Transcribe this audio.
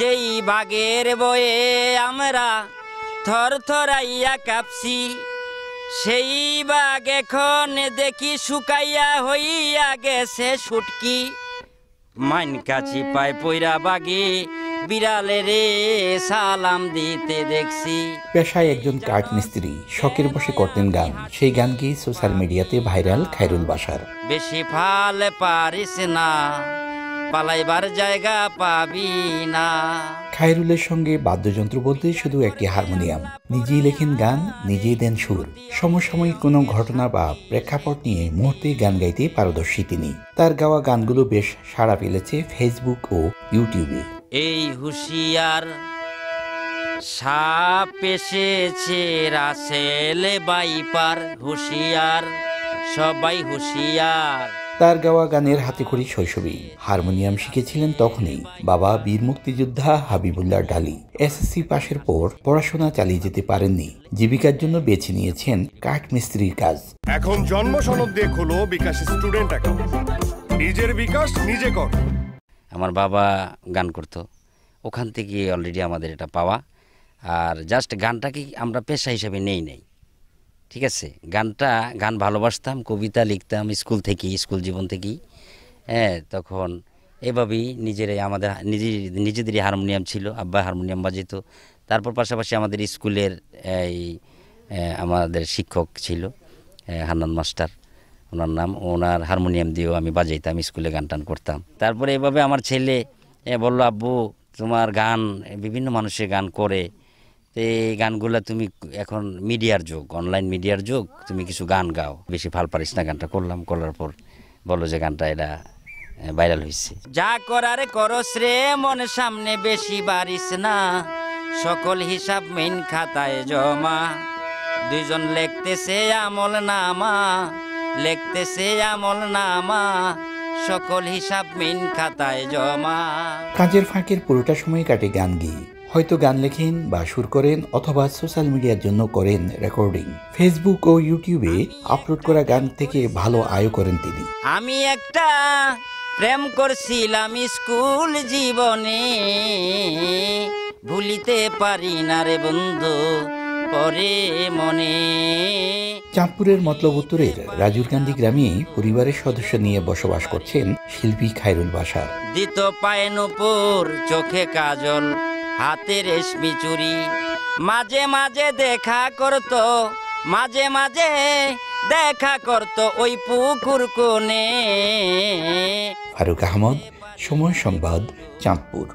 যেই বাগের বয়ে আমরা থর থরাইয়া কাঁপছি, সেই বাঘ এখন দেখি শুকাইয়া হইয়া গেছে শুটকি। মাইন কাছি পায় পইরা বাগে বিড়ালে রে সালাম দিতে দেখছি। পেশায় একজন কাঠ মিস্ত্রি, শখের বসে করতেন গান। সেই গানকে সোশ্যাল মিডিয়াতে ভাইরাল খায়রুল বাশার। বেশি ফালে পারিস না, পালাইবার জায়গা পাবি না। খায়রুলের সঙ্গে বাদ্যযন্ত্র বলতে শুধু একটি হারমোনিয়াম। নিজেই লেখেন গান, নিজেই দেন সুর। সমসাময়িক কোনো ঘটনা বা প্রেক্ষাপট নিয়ে মুহূর্তে গান গাইতে পারদর্শী তিনি। তার গাওয়া গানগুলো বেশ সাড়া ফেলেছে ফেসবুক ও ইউটিউবে। এই হুঁশিয়ার সাপ এসেছে রাসেল বাইপার, হুঁশিয়ার সবাই হুঁশিয়ার। তার গাওয়া গানের হাতেখড়ি শৈশবেই। হারমোনিয়াম শিখেছিলেন তখনই। বাবা বীর মুক্তিযোদ্ধা হাবিবুল্লাহ ডালি। এসএসসি পাশের পর পড়াশোনা চালিয়ে যেতে পারেননি। জীবিকার জন্য বেছে নিয়েছেন কাঠ মিস্ত্রির কাজ। এখন জন্ম সনদ দিয়ে খোলো বিকাশ স্টুডেন্ট অ্যাকাউন্ট। নিজের বিকাশ নিজে কর। আমার বাবা গান করতো, ওখান থেকে অলরেডি আমাদের এটা পাওয়া। আর জাস্ট গানটাকে আমরা পেশা হিসেবে নেই, ঠিক আছে। গান ভালোবাসতাম, কবিতা লিখতাম স্কুল জীবন থেকেই। হ্যাঁ, তখন এভাবেই নিজেদেরই হারমোনিয়াম ছিল, আব্বা হারমোনিয়াম বাজিত। তারপর পাশাপাশি আমাদের স্কুলের আমাদের শিক্ষক ছিল হান্নান মাস্টার, ওনার নাম। ওনার হারমোনিয়াম দিয়েও আমি বাজাইতাম, স্কুলে গান টান করতাম। তারপরে এভাবে আমার ছেলে বললো, আব্বু তোমার গান বিভিন্ন মানুষের গান করে, তো এই গানগুলো তুমি এখন মিডিয়ার যুগ, অনলাইন মিডিয়ার যুগ, তুমি কিছু গান গাও, বেশি ভাল পারিস না। গানটা করার পর বললো যে গানটা এটা ভাইরাল হয়েছে। যা করার করস রে মন সামনে বেশি বাড়িস না, সকল হিসাব মেইন খাতায় জমা। দুইজন লিখতেছে আমল নামা, সকল হিসাব মেইন খাতায় জমা। কাজের ফাঁকের পুরোটা সময় কাটে গান গেয়ে। হয়তো গান লেখেন বা সুর করেন, অথবা সোশ্যাল মিডিয়ার জন্য করেন রেকর্ডিং। ফেসবুক ও ইউটিউবে আপলোড করা গান থেকে ভালো আয় করেন তিনি। আমি একটা প্রেম করছিলাম স্কুল জীবনে, ভুলিতে পারি না রে বন্ধু পরে মনে। চাঁদপুরের মতলব উত্তরের রাজুরকান্দি গ্রামে পরিবারের সদস্য নিয়ে বসবাস করছেন শিল্পী খায়রুল বাশার। দিত পায়ে নূপুর, চোখে কাজল, হাতে রেশমি চুড়ি। মাঝে মাঝে দেখা করতো ওই পুকুর কোণে। ফারুক আহমদ, সময় সংবাদ, চাঁদপুর।